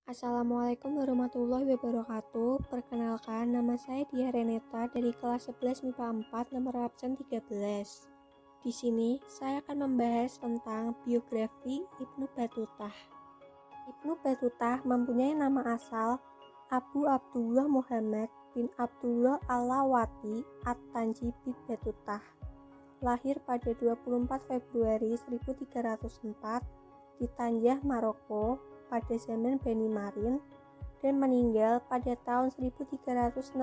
Assalamualaikum warahmatullahi wabarakatuh. Perkenalkan, nama saya Dia Reneta dari kelas 11 MIPA 4 nomor absen 13. Di sini saya akan membahas tentang biografi Ibnu Battuta. Ibnu Battuta mempunyai nama asal Abu Abdullah Muhammad bin Abdullah Alawati At-Tanji bin Battuta. Lahir pada 24 Februari 1304 di Tanjah, Maroko pada zaman Bani Marin dan meninggal pada tahun 1368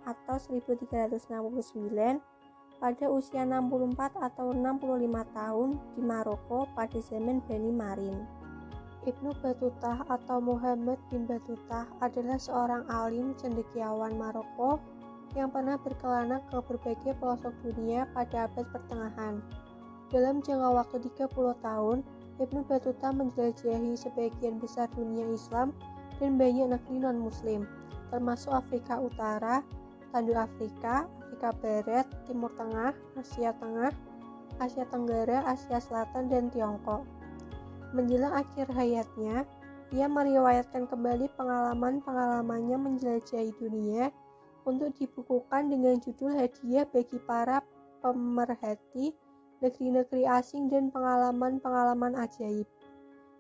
atau 1369 pada usia 64 atau 65 tahun di Maroko pada zaman Bani Marin. Ibnu Battuta atau Muhammad bin Battuta adalah seorang alim cendekiawan Maroko yang pernah berkelana ke berbagai pelosok dunia pada abad pertengahan. Dalam jangka waktu 30 tahun, Ibnu Battuta menjelajahi sebagian besar dunia Islam dan banyak negeri non-Muslim, termasuk Afrika Utara, Tanduk Afrika, Afrika Barat, Timur Tengah, Asia Tenggara, Asia Selatan, dan Tiongkok. Menjelang akhir hayatnya, ia meriwayatkan kembali pengalaman-pengalamannya menjelajahi dunia untuk dibukukan dengan judul Hadiah bagi para pemerhati negeri-negeri asing dan pengalaman-pengalaman ajaib.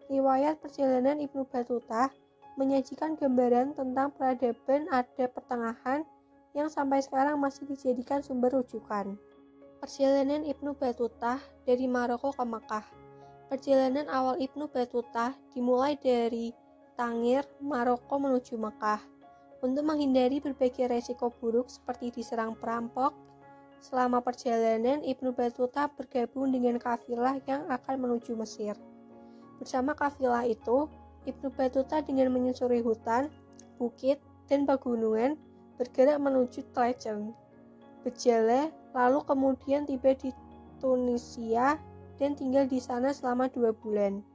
Riwayat perjalanan Ibnu Battuta menyajikan gambaran tentang peradaban Asia Pertengahan yang sampai sekarang masih dijadikan sumber rujukan. Perjalanan Ibnu Battuta dari Maroko ke Mekah. Perjalanan awal Ibnu Battuta dimulai dari Tangier, Maroko menuju Mekah. Untuk menghindari berbagai resiko buruk seperti diserang perampok, selama perjalanan Ibnu Battuta bergabung dengan kafilah yang akan menuju Mesir. Bersama kafilah itu, Ibnu Battuta dengan menyusuri hutan, bukit, dan pegunungan bergerak menuju Tlecen, Bejala, lalu kemudian tiba di Tunisia dan tinggal di sana selama 2 bulan.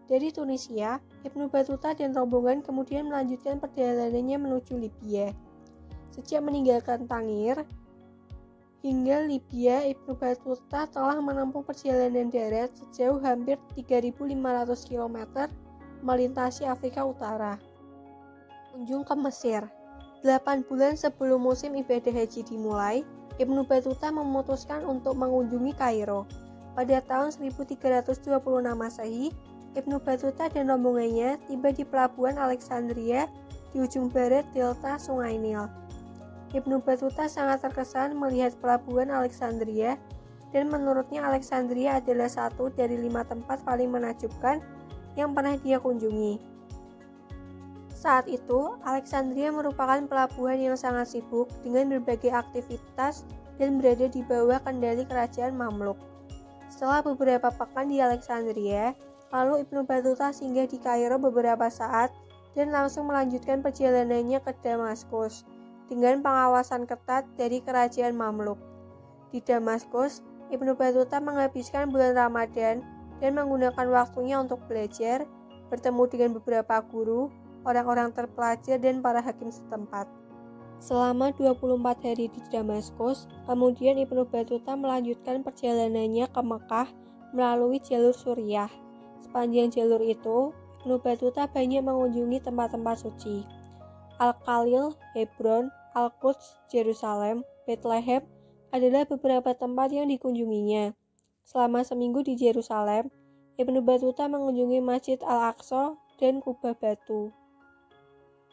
Dari Tunisia, Ibnu Battuta dan rombongan kemudian melanjutkan perjalanannya menuju Libya. Sejak meninggalkan Tangier hingga Libya, Ibnu Battuta telah menempuh perjalanan darat sejauh hampir 3.500 km melintasi Afrika Utara. Kunjung ke Mesir. 8 bulan sebelum musim ibadah haji dimulai, Ibnu Battuta memutuskan untuk mengunjungi Kairo. Pada tahun 1326 Masehi, Ibnu Battuta dan rombongannya tiba di pelabuhan Alexandria di ujung barat delta Sungai Nil. Ibnu Battuta sangat terkesan melihat pelabuhan Alexandria dan menurutnya Alexandria adalah satu dari 5 tempat paling menakjubkan yang pernah dia kunjungi. Saat itu, Alexandria merupakan pelabuhan yang sangat sibuk dengan berbagai aktivitas dan berada di bawah kendali kerajaan Mamluk. Setelah beberapa pekan di Alexandria, lalu Ibnu Battuta singgah di Kairo beberapa saat dan langsung melanjutkan perjalanannya ke Damaskus dengan pengawasan ketat dari kerajaan Mamluk. Di Damaskus, Ibnu Battuta menghabiskan bulan Ramadan dan menggunakan waktunya untuk belajar, bertemu dengan beberapa guru, orang-orang terpelajar, dan para hakim setempat. Selama 24 hari di Damaskus, kemudian Ibnu Battuta melanjutkan perjalanannya ke Mekah melalui jalur Suriah. Sepanjang jalur itu, Ibnu Battuta banyak mengunjungi tempat-tempat suci. Al-Khalil, Hebron, Al-Quds, Yerusalem, Bethlehem adalah beberapa tempat yang dikunjunginya. Selama seminggu di Yerusalem, Ibnu Battuta mengunjungi Masjid Al-Aqsa dan Kubah Batu.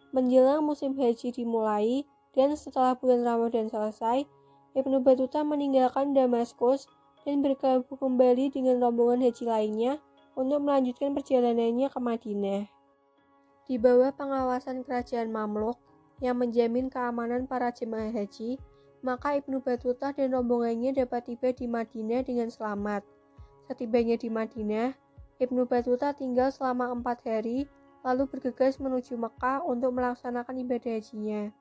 Menjelang musim haji dimulai dan setelah bulan Ramadan selesai, Ibnu Battuta meninggalkan Damaskus dan bergabung kembali dengan rombongan haji lainnya untuk melanjutkan perjalanannya ke Madinah. Di bawah pengawasan kerajaan Mamluk yang menjamin keamanan para jemaah haji, maka Ibnu Battuta dan rombongannya dapat tiba di Madinah dengan selamat. Setibanya di Madinah, Ibnu Battuta tinggal selama 4 hari, lalu bergegas menuju Mekah untuk melaksanakan ibadah hajinya.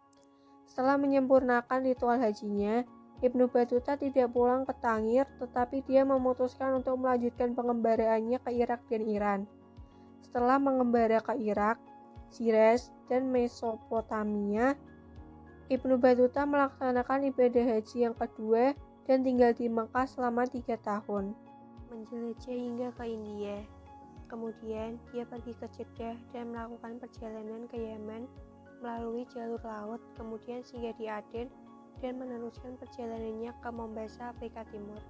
Setelah menyempurnakan ritual hajinya, Ibnu Battuta tidak pulang ke Tangier, tetapi dia memutuskan untuk melanjutkan pengembaraannya ke Irak dan Iran. Setelah mengembara ke Irak, Shiraz, dan Mesopotamia, Ibnu Battuta melaksanakan ibadah haji yang kedua dan tinggal di Mekah selama 3 tahun. Menjelajah hingga ke India. Kemudian dia pergi ke Jeddah dan melakukan perjalanan ke Yaman melalui jalur laut, kemudian singgah di Aden dan meneruskan perjalanannya ke Mombasa, Afrika Timur.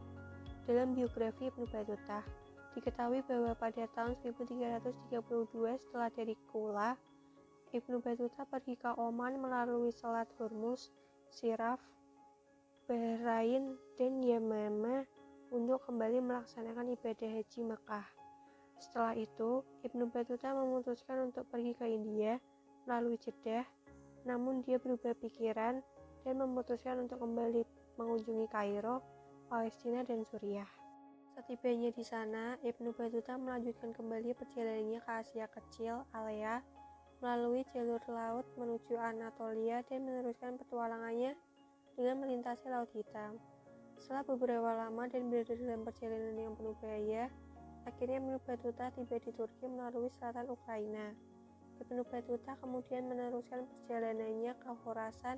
Dalam biografi Ibnu Battuta, diketahui bahwa pada tahun 1332 setelah dari Kula, Ibnu Battuta pergi ke Oman melalui Selat Hormuz, Siraf, Bahrain, dan Yamama untuk kembali melaksanakan ibadah haji Mekah. Setelah itu, Ibnu Battuta memutuskan untuk pergi ke India melalui Jeddah, namun dia berubah pikiran dan memutuskan untuk kembali mengunjungi Kairo, Palestina, dan Suriah. Setibanya di sana, Ibnu Battuta melanjutkan kembali perjalanannya ke Asia Kecil, Alea, melalui jalur laut menuju Anatolia dan meneruskan petualangannya dengan melintasi Laut Hitam. Setelah beberapa lama dan berada dalam perjalanan yang penuh bahaya, akhirnya Ibnu Battuta tiba di Turki melalui selatan Ukraina. Ibnu Battuta kemudian meneruskan perjalanannya ke Khorasan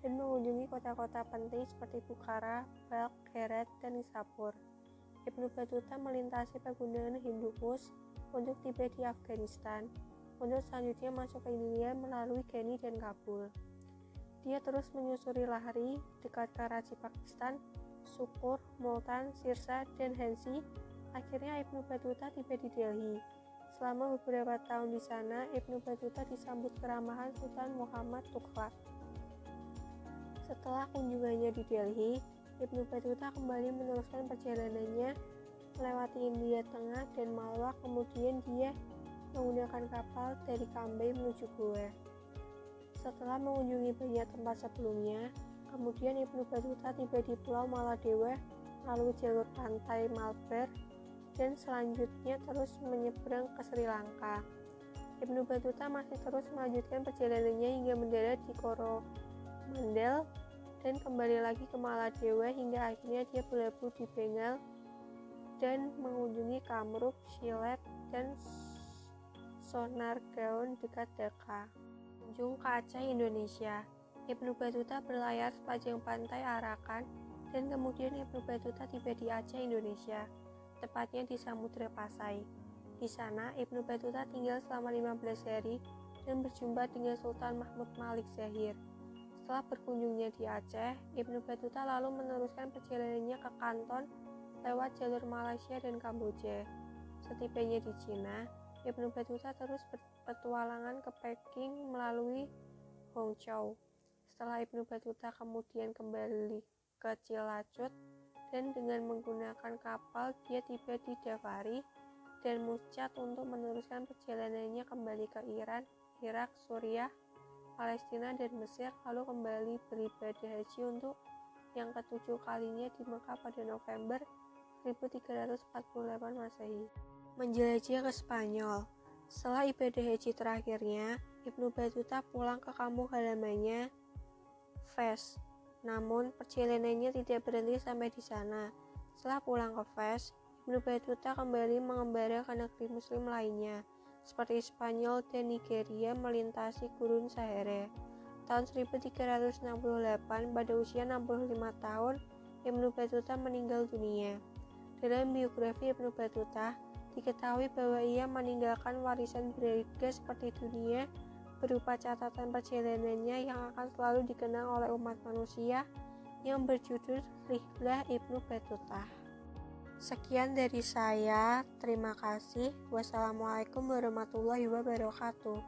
dan mengunjungi kota-kota penting seperti Bukhara, Balkh, Herat, dan Nishapur. Ibnu Battuta melintasi pegunungan Hindu Kush untuk tiba di Afghanistan, untuk selanjutnya masuk ke India melalui Gani dan Kabul. Dia terus menyusuri Lahri dekat Karachi, Pakistan, Sukur, Multan, Sirsa, dan Jhansi. Akhirnya Ibnu Battuta tiba di Delhi. Selama beberapa tahun di sana, Ibnu Battuta disambut keramahan Sultan Muhammad Tughlaq. Setelah kunjungannya di Delhi, Ibnu Battuta kembali meneruskan perjalanannya melewati India Tengah dan Malwa, kemudian dia menggunakan kapal dari Cambay menuju Goa. Setelah mengunjungi banyak tempat sebelumnya, kemudian Ibnu Battuta tiba di Pulau Maladewa melalui jalur pantai Malabar dan selanjutnya terus menyeberang ke Sri Lanka. Ibnu Battuta masih terus melanjutkan perjalanannya hingga mendarat di Coromandel dan kembali lagi ke Maladewa hingga akhirnya dia berlabuh di Bengal dan mengunjungi Kamruk, Sylhet, dan Sonargaon dekat Dhaka. Kunjung ke Aceh, Indonesia. Ibnu Battuta berlayar sepanjang pantai Arakan dan kemudian Ibnu Battuta tiba di Aceh, Indonesia, tepatnya di Samudra Pasai. Di sana, Ibnu Battuta tinggal selama 15 hari dan berjumpa dengan Sultan Mahmud Malik Zahir. Setelah berkunjungnya di Aceh, Ibnu Battuta lalu meneruskan perjalanannya ke Kanton lewat jalur Malaysia dan Kamboja. Setibanya di Cina, Ibnu Battuta terus berpetualangan ke Peking melalui Hongzhou. Setelah Ibnu Battuta kemudian kembali ke Cilacap dan dengan menggunakan kapal dia tiba di Davari dan Muscat untuk meneruskan perjalanannya kembali ke Iran, Irak, Suriah, Palestina, dan Mesir, lalu kembali beribadah haji untuk yang ketujuh kalinya di Mekah pada November 1348 Masehi. Menjelajah ke Spanyol. Setelah ibadah haji terakhirnya, Ibnu Battuta pulang ke kampung halamannya, Fez. Namun, perjalanannya tidak berhenti sampai di sana. Setelah pulang ke Fez, Ibnu Battuta kembali mengembara ke negeri muslim lainnya, seperti Spanyol dan Nigeria melintasi Gurun Sahara. Tahun 1368, pada usia 65 tahun, Ibnu Battuta meninggal dunia. Dalam biografi Ibnu Battuta, diketahui bahwa ia meninggalkan warisan berharga seperti dunia berupa catatan perjalanannya yang akan selalu dikenang oleh umat manusia yang berjudul Rihlah Ibnu Battuta. Sekian dari saya, terima kasih. Wassalamualaikum warahmatullahi wabarakatuh.